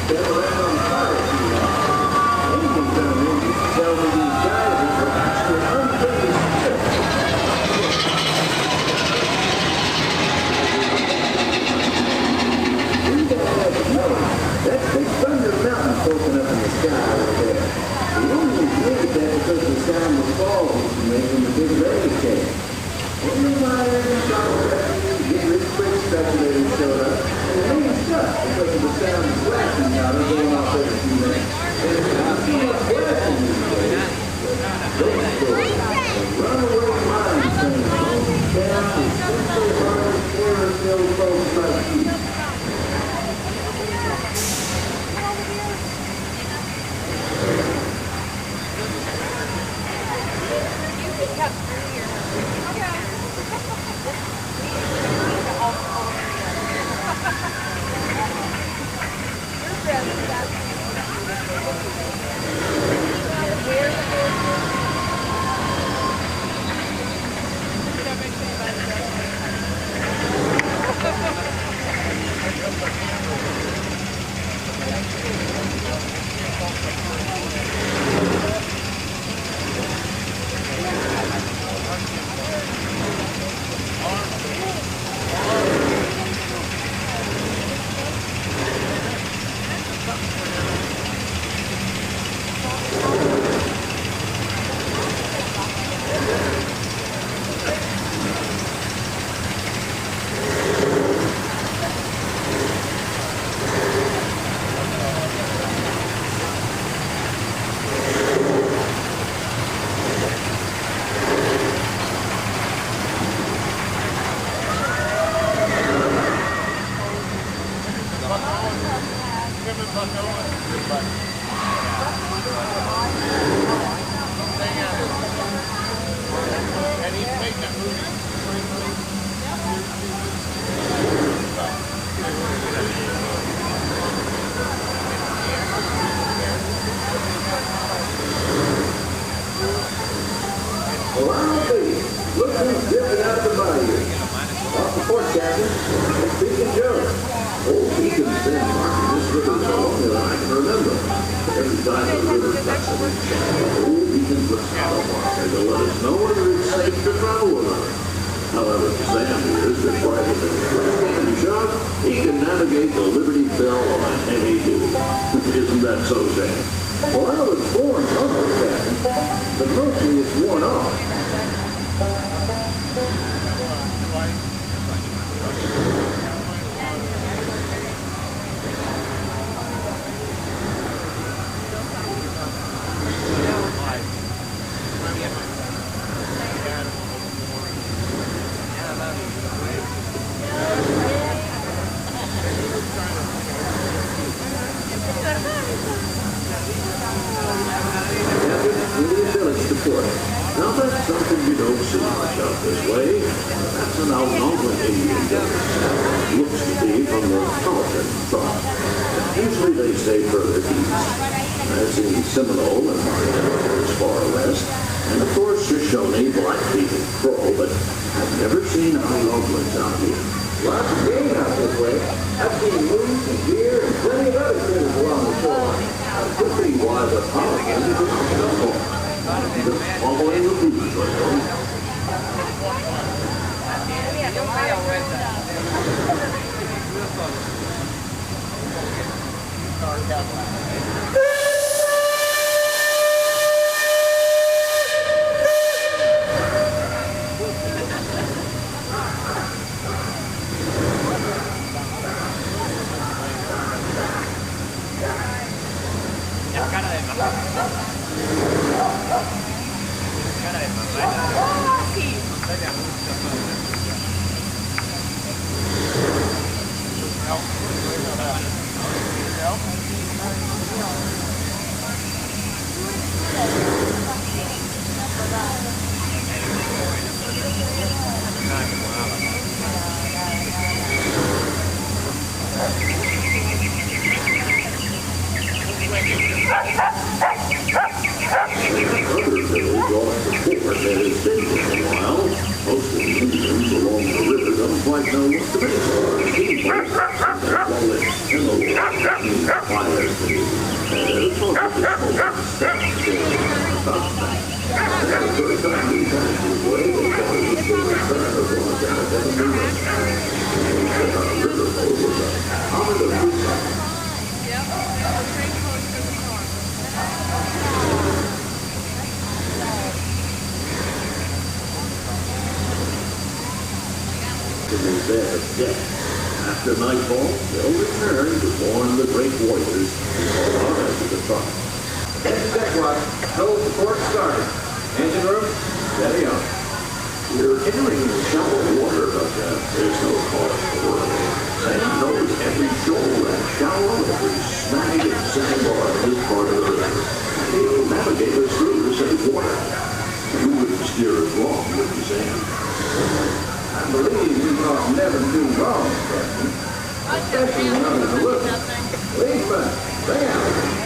been around on fire too long. Anything come in used to tell me these divers were actually unfinished. That big thunder mountain poking up in the sky over there. The Indians made that because the sound was falls used to make when the big rain came. Then the miners and contractors, get rich quick speculators showed up, and the main stuff because of the sound of blasting out of going off every few minutes. And it's not so much blasting these days. Those stories, the runaway mine train home down to simple, hard, terror-filled folks like you. Well, I'll be. Look who's drifting out of the bayou. Off the port, Captain. It's Beacon Joe. Old Beacon's been marking this river so long that I can remember. Every time the river cuts a big channel, old Beacon puts out a marker to let us know whether it's safe to travel or not. However, Sam here is required to be shot. He can navigate the Liberty Belle on any duty. Isn't that so, Sam? Well, I was born humble, Captain, but mostly it's worn off. Now that's something you don't see much of this way. That's an Algonquin Indian village. Looks to be from the Colleton tribe. Usually they stay further east, as in Seminole and Montana as far west. And of course Shoshone, Blackfeet, and Crow, but I've never seen Algonquins out here. Lots of game out this way. I've seen moose and deer and plenty of other critters along the shore. Could be wise a politician to just go home. Just following the beach right now. Quite know what to make. After nightfall, they'll return to warn the great warriors who are on to the front. Engine deck watch. Hold the port started. Engine room, steady on. We're entering the shallow water, but there's no cause for worry. Sam knows every shoal and shallow, every snag and sandbar in this part of the river. He'll navigate us through the safe water. You wouldn't steer us wrong, would you, Sam? I believe you must never do wrong, Captain. Especially when others are looking. Lead back. Stay out.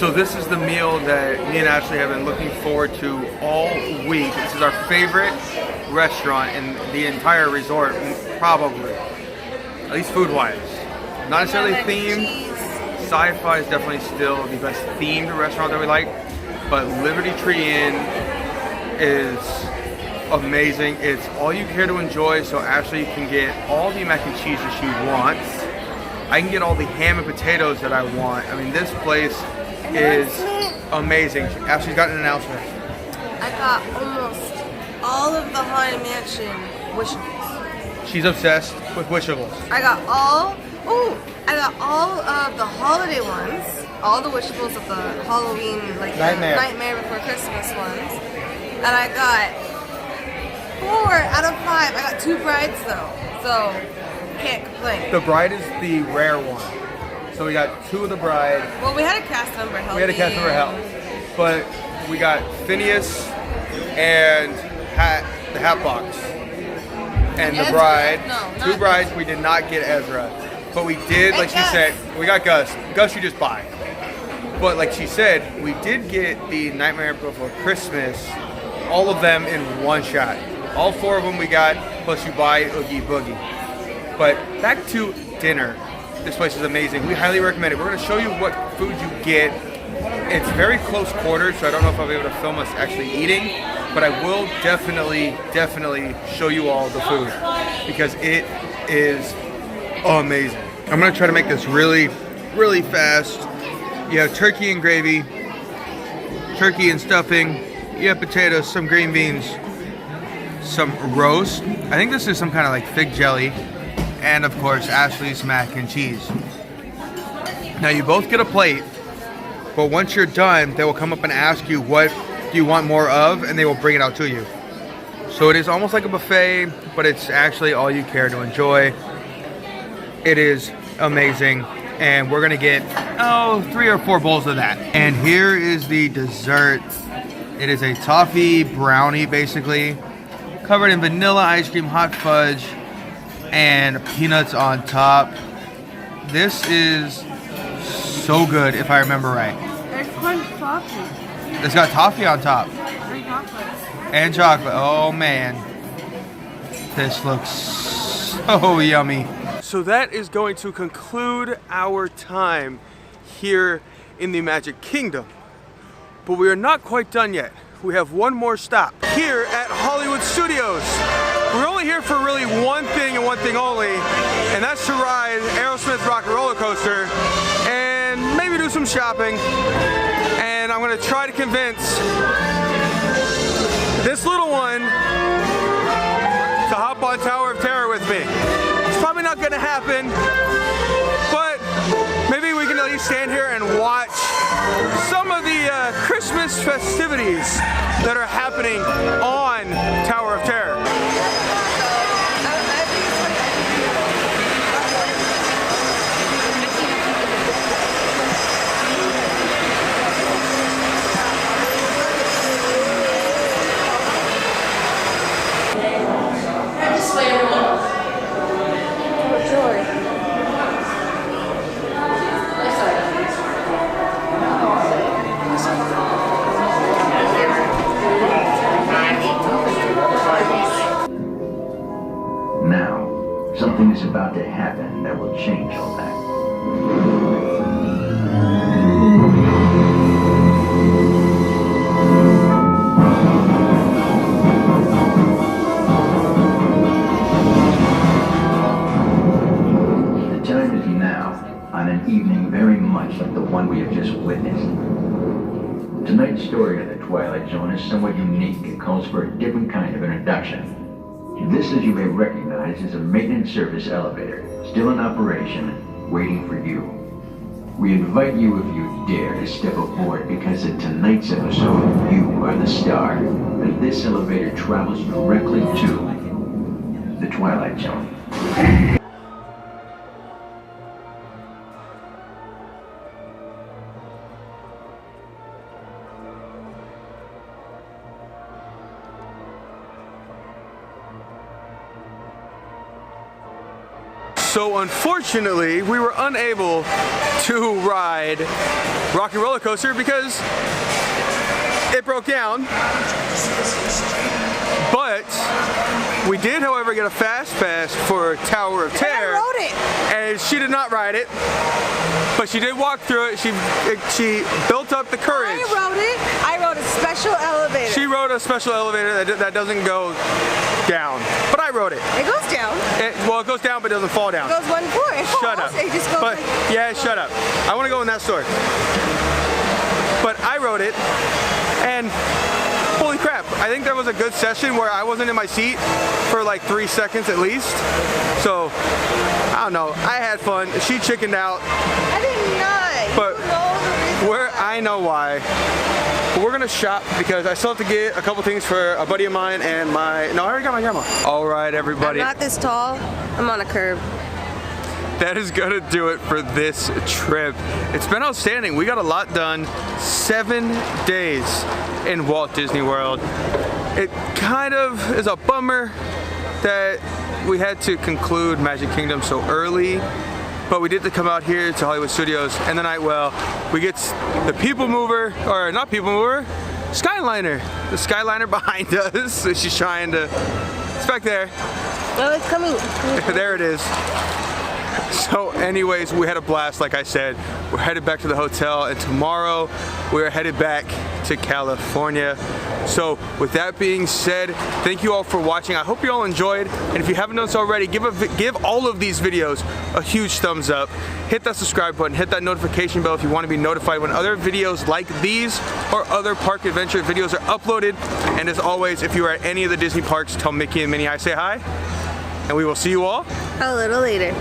So this is the meal that me and Ashley have been looking forward to all week. This is our favorite restaurant in the entire resort, probably. at least food-wise. Not necessarily themed. Sci-Fi is definitely still the best themed restaurant that we like, but Liberty Tree Inn is amazing. It's all you care to enjoy, so Ashley can get all the mac and cheese that she wants. I can get all the ham and potatoes that I want. I mean, this place is amazing. Ashley's got an announcement. I got almost all of the Haunted Mansion wishables. She's obsessed with wishables. I got all of the holiday ones, all the wishables of the Halloween, like Nightmare. Nightmare Before Christmas ones. And I got 4 out of 5. I got 2 brides though, so can't complain. The bride is the rare one. So we got 2 of the bride. Well, we had a cast member help. We had a cast member help. But we got Phineas and the Hat Box. And the Ezra? bride. No, 2 not brides, we did not get Ezra. But we did, like she said, we got Gus. Gus you just buy. But like she said, we did get the Nightmare Before Christmas, all of them in one shot. All 4 of them we got, plus you buy Oogie Boogie. But back to dinner. This place is amazing. We highly recommend it. We're going to show you what food you get. It's very close quarters, so I don't know if I'll be able to film us actually eating, but I will definitely show you all the food because it is amazing. I'm going to try to make this really fast. You have turkey and gravy, turkey and stuffing, you have potatoes, some green beans, some roast. I think this is some kind of like fig jelly, and of course Ashley's mac and cheese. Now you both get a plate, but once you're done, they will come up and ask you what do you want more of, and they will bring it out to you. So it is almost like a buffet, but it's actually all you care to enjoy. It is amazing, and we're gonna get 3 or 4 bowls of that. And here is the dessert. It is a toffee brownie, basically, covered in vanilla ice cream, hot fudge, and peanuts on top. This is so good, if I remember right. There's crunch toffee. It's got toffee on top. And chocolate. And chocolate. Oh man. This looks so yummy. So that is going to conclude our time here in the Magic Kingdom. But we are not quite done yet. We have one more stop here at Hollywood Studios. We're only here for really one thing and one thing only, and that's to ride Aerosmith Rockin' Rollercoaster and maybe do some shopping. And I'm gonna try to convince this little one to hop on Tower of Terror with me. It's probably not gonna happen, but maybe we can at least stand here and watch some of the Christmas festivities that are happening on Tower of Terror. Now, something is about to happen that will change all that. The time is now, on an evening very much like the one we have just witnessed. Tonight's story of the Twilight Zone is somewhat unique and calls for a different kind of introduction. This, as you may recognize, is a maintenance service elevator, still in operation, waiting for you. We invite you, if you dare, to step aboard because in tonight's episode, you are the star, and this elevator travels directly to the Twilight Zone. So unfortunately, we were unable to ride Rockin' Rollercoaster because it broke down. But We did, however, get a fast pass for Tower of Terror. I rode it. And she did not ride it, but she did walk through it. She built up the courage. I rode it. I rode a special elevator. She rode a special elevator that doesn't go down, but I rode it. It goes down. Well, it goes down, but it doesn't fall down. It goes one floor. It falls. Shut up. It just goes But yeah, shut up. I want to go in that store. But I rode it, and holy crap, I think there was a good session where I wasn't in my seat for like 3 seconds at least. So, I don't know, I had fun. She chickened out. I did not. But you know the reason I know why. But we're gonna shop because I still have to get a couple things for a buddy of mine and no, I already got my grandma. All right, everybody. I'm not this tall. I'm on a curb. That is gonna do it for this trip. It's been outstanding. We got a lot done. 7 days in Walt Disney World. It kind of is a bummer that we had to conclude Magic Kingdom so early, but we did to come out here to Hollywood Studios, and then we get the People Mover, or not People Mover, Skyliner. The Skyliner behind us. She's trying to, it's back there. Oh, it's coming. There it is. So anyways, we had a blast, like I said. We're headed back to the hotel, and tomorrow we're headed back to California. So with that being said, thank you all for watching. I hope you all enjoyed, and if you haven't done so already, give all of these videos a huge thumbs up. Hit that subscribe button, hit that notification bell if you want to be notified when other videos like these or other park adventure videos are uploaded. And as always, if you are at any of the Disney parks, tell Mickey and Minnie I say hi, and we will see you all A little later.